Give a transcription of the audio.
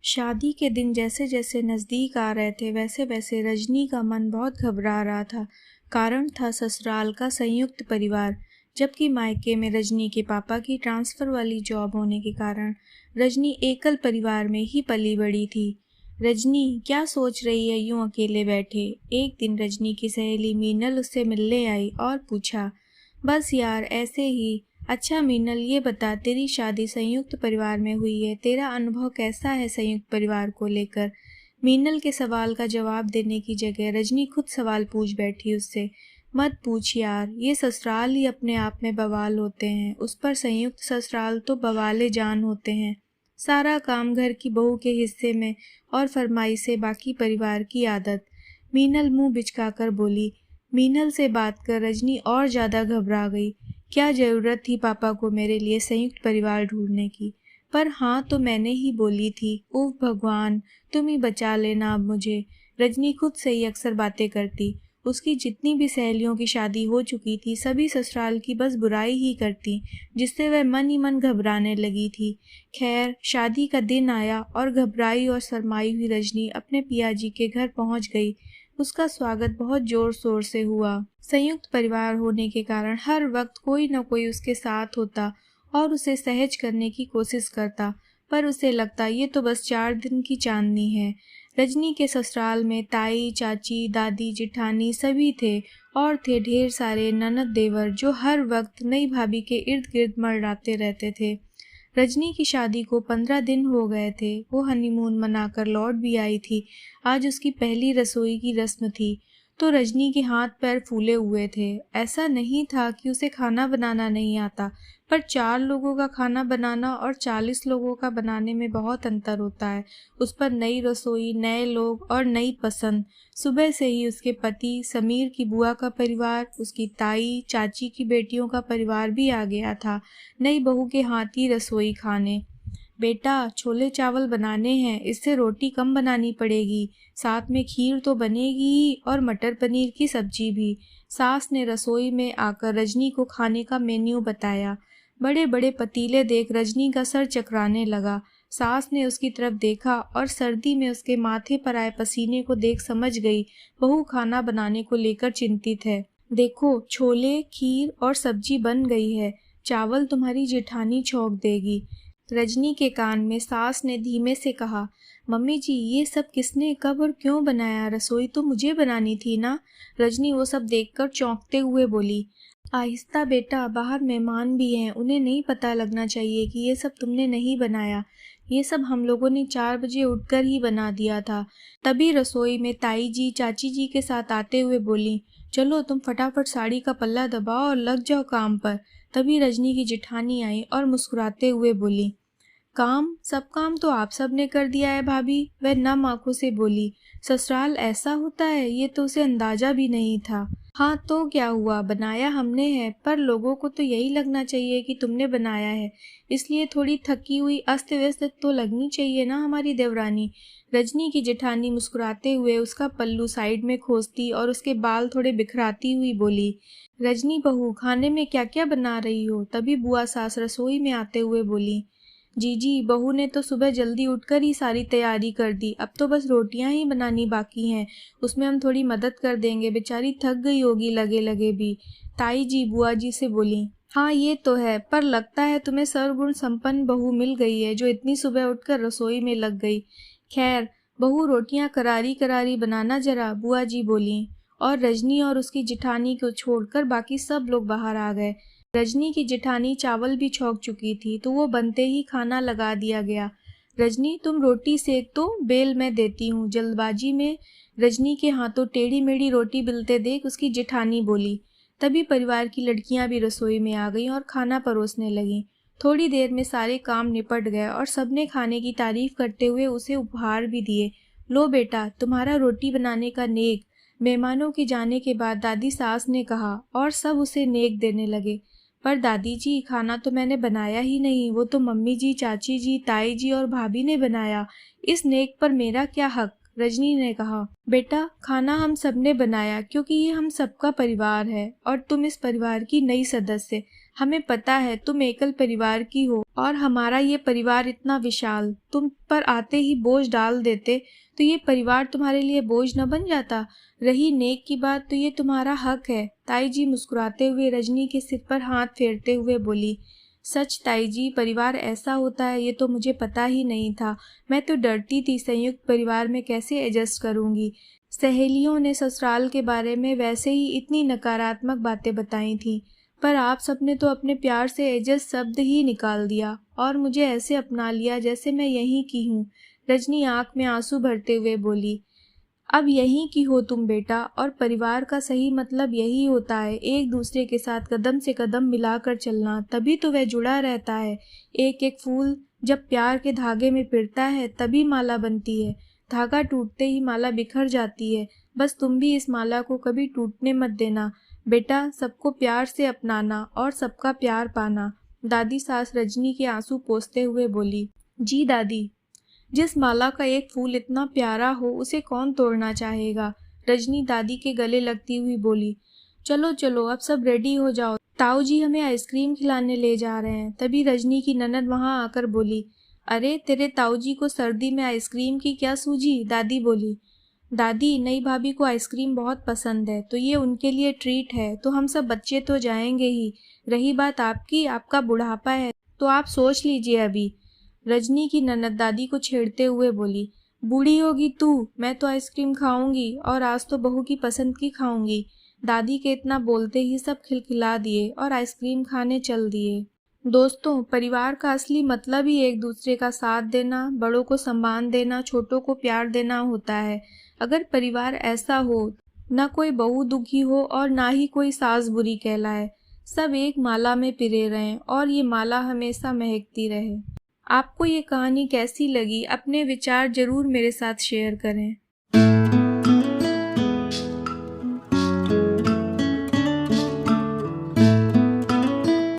शादी के दिन जैसे जैसे नज़दीक आ रहे थे वैसे वैसे रजनी का मन बहुत घबरा रहा था। कारण था ससुराल का संयुक्त परिवार, जबकि मायके में रजनी के पापा की ट्रांसफ़र वाली जॉब होने के कारण रजनी एकल परिवार में ही पली बड़ी थी। रजनी क्या सोच रही है यूं अकेले बैठे? एक दिन रजनी की सहेली मीनल उससे मिलने आई और पूछा, बस यार ऐसे ही। अच्छा मीनल, ये बता, तेरी शादी संयुक्त परिवार में हुई है, तेरा अनुभव कैसा है संयुक्त परिवार को लेकर? मीनल के सवाल का जवाब देने की जगह रजनी खुद सवाल पूछ बैठी उससे। मत पूछ यार, ये ससुराल ही अपने आप में बवाल होते हैं, उस पर संयुक्त ससुराल तो बवाले जान होते हैं। सारा काम घर की बहू के हिस्से में और फरमाइश से बाकी परिवार की आदत। मीनल मुंह बिचकाकर बोली। मीनल से बात कर रजनी और ज़्यादा घबरा गई। क्या ज़रूरत थी पापा को मेरे लिए संयुक्त परिवार ढूंढने की? पर हाँ तो मैंने ही बोली थी। उफ भगवान, तुम ही बचा लेना अब मुझे। रजनी खुद से ही अक्सर बातें करती। उसकी जितनी भी सहेलियों की शादी हो चुकी थी सभी ससुराल की बस बुराई ही करती, जिससे वह मन ही मन घबराने लगी थी। खैर, शादी का दिन आया और घबराई और शर्माई हुई रजनी अपने पियाजी के घर पहुंच गई। उसका स्वागत बहुत जोर शोर से हुआ। संयुक्त परिवार होने के कारण हर वक्त कोई न कोई उसके साथ होता और उसे सहज करने की कोशिश करता, पर उसे लगता ये तो बस 4 दिन की चांदनी है। रजनी के ससुराल में ताई, चाची, दादी, जिठानी सभी थे और थे ढेर सारे ननद देवर जो हर वक्त नई भाभी के इर्द गिर्द मंडराते रहते थे। रजनी की शादी को 15 दिन हो गए थे। वो हनीमून मनाकर लौट भी आई थी। आज उसकी पहली रसोई की रस्म थी, तो रजनी के हाथ पैर फूले हुए थे। ऐसा नहीं था कि उसे खाना बनाना नहीं आता, पर 4 लोगों का खाना बनाना और 40 लोगों का बनाने में बहुत अंतर होता है। उस पर नई रसोई, नए लोग और नई पसंद। सुबह से ही उसके पति, समीर की बुआ का परिवार, उसकी ताई, चाची की बेटियों का परिवार भी आ गया था नई बहू के हाथ की रसोई खाने। बेटा, छोले चावल बनाने हैं, इससे रोटी कम बनानी पड़ेगी, साथ में खीर तो बनेगी ही और मटर पनीर की सब्जी भी। सास ने रसोई में आकर रजनी को खाने का मेन्यू बताया। बड़े बड़े पतीले देख रजनी का सर चकराने लगा। सास ने उसकी तरफ देखा और सर्दी में उसके माथे पर आए पसीने को देख समझ गई बहू खाना बनाने को लेकर चिंतित है। देखो, छोले, खीर और सब्जी बन गई है, चावल तुम्हारी जेठानी छौंक देगी। रजनी के कान में सास ने धीमे से कहा, मम्मी जी ये सब किसने, कब और क्यों बनाया? रसोई तो मुझे बनानी थी ना। रजनी वो सब देखकर चौंकते हुए बोली, आहिस्ता बेटा, बाहर मेहमान भी हैं, उन्हें नहीं पता लगना चाहिए कि ये सब तुमने नहीं बनाया। ये सब हम लोगों ने 4 बजे उठकर ही बना दिया था। तभी रसोई में ताई जी चाची जी के साथ आते हुए बोली, चलो तुम फटाफट साड़ी का पल्ला दबाओ और लग जाओ काम पर। तभी रजनी की जेठानी आई और मुस्कुराते हुए बोली, सब काम तो आप सब ने कर दिया है भाभी। वह नम आंखों से बोली, ससुराल ऐसा होता है, ये तो उसे अंदाजा भी नहीं था। हाँ तो क्या हुआ, बनाया हमने है, पर लोगों को तो यही लगना चाहिए कि तुमने बनाया है, इसलिए थोड़ी थकी हुई अस्त व्यस्त तो लगनी चाहिए ना हमारी देवरानी। रजनी की जेठानी मुस्कुराते हुए उसका पल्लू साइड में खोसती और उसके बाल थोड़े बिखराती हुई बोली, रजनी बहू, खाने में क्या क्या बना रही हो? तभी बुआ सास रसोई में आते हुए बोली, जीजी, बहू ने तो सुबह जल्दी उठकर ही सारी तैयारी कर दी, अब तो बस रोटियां ही बनानी बाकी हैं, उसमें हम थोड़ी मदद कर देंगे, बेचारी थक गई होगी लगे लगे भी। ताई जी बुआ जी से बोली, हाँ ये तो है, पर लगता है तुम्हें सर्वगुण संपन्न बहू मिल गई है जो इतनी सुबह उठकर रसोई में लग गई। खैर, बहू रोटियां करारी करारी बनाना जरा, बुआ जी बोली। और रजनी और उसकी जिठानी को छोड़कर बाकी सब लोग बाहर आ गए। रजनी की जेठानी चावल भी छौंक चुकी थी, तो वो बनते ही खाना लगा दिया गया। रजनी, तुम रोटी सेक दो, बेल मैं देती हूँ। जल्दबाजी में रजनी के हाथों टेढ़ी मेढ़ी रोटी बेलते देख उसकी जेठानी बोली। तभी परिवार की लड़कियां भी रसोई में आ गईं और खाना परोसने लगीं। थोड़ी देर में सारे काम निपट गए और सबने खाने की तारीफ करते हुए उसे उपहार भी दिए। लो बेटा, तुम्हारा रोटी बनाने का नेक। मेहमानों के जाने के बाद दादी सास ने कहा और सब उसे नेक देने लगे। पर दादी जी, खाना तो मैंने बनाया ही नहीं, वो तो मम्मी जी, चाची जी, ताई जी और भाभी ने बनाया, इस नेक पर मेरा क्या हक? रजनी ने कहा, बेटा, खाना हम सब ने बनाया क्योंकि ये हम सबका परिवार है और तुम इस परिवार की नई सदस्य। हमें पता है तुम एकल परिवार की हो और हमारा ये परिवार इतना विशाल, तुम पर आते ही बोझ डाल देते तो ये परिवार तुम्हारे लिए बोझ न बन जाता। रही नेक की बात तो ये तुम्हारा हक है। ताई जी मुस्कुराते हुए रजनी के सिर पर हाथ फेरते हुए बोली, सच ताई जी, परिवार ऐसा होता है ये तो मुझे पता ही नहीं था। मैं तो डरती थी संयुक्त परिवार में कैसे एडजस्ट करूंगी। सहेलियों ने ससुराल के बारे में वैसे ही इतनी नकारात्मक बातें बताई थी, पर आप सबने तो अपने प्यार से एडजस्ट शब्द ही निकाल दिया और मुझे ऐसे अपना लिया जैसे मैं यहीं की हूँ। रजनी आंख में आंसू भरते हुए बोली, अब यहीं की हो तुम बेटा, और परिवार का सही मतलब यही होता है, एक दूसरे के साथ कदम से कदम मिलाकर चलना, तभी तो वह जुड़ा रहता है। एक एक फूल जब प्यार के धागे में पिरता है तभी माला बनती है। धागा टूटते ही माला बिखर जाती है। बस तुम भी इस माला को कभी टूटने मत देना बेटा, सबको प्यार से अपनाना और सबका प्यार पाना। दादी सास रजनी के आंसू पोंछते हुए बोली, जी दादी, जिस माला का एक फूल इतना प्यारा हो उसे कौन तोड़ना चाहेगा। रजनी दादी के गले लगती हुई बोली, चलो चलो अब सब रेडी हो जाओ, ताऊ जी हमें आइसक्रीम खिलाने ले जा रहे हैं। तभी रजनी की ननद वहां आकर बोली, अरे तेरे ताऊ जी को सर्दी में आइसक्रीम की क्या सूझी। दादी बोली, दादी नई भाभी को आइसक्रीम बहुत पसंद है तो ये उनके लिए ट्रीट है, तो हम सब बच्चे तो जाएंगे ही। रही बात आपकी, आपका बुढ़ापा है तो आप सोच लीजिए अभी। रजनी की ननद दादी को छेड़ते हुए बोली, बूढ़ी होगी तू, मैं तो आइसक्रीम खाऊंगी और आज तो बहू की पसंद की खाऊंगी। दादी के इतना बोलते ही सब खिलखिला दिए और आइसक्रीम खाने चल दिए। दोस्तों, परिवार का असली मतलब ही एक दूसरे का साथ देना, बड़ों को सम्मान देना, छोटों को प्यार देना होता है। अगर परिवार ऐसा हो, न कोई बहू दुखी हो और ना ही कोई सास बुरी कहलाए, सब एक माला में पिरे रहें और ये माला हमेशा महकती रहे। आपको ये कहानी कैसी लगी? अपने विचार जरूर मेरे साथ शेयर करें।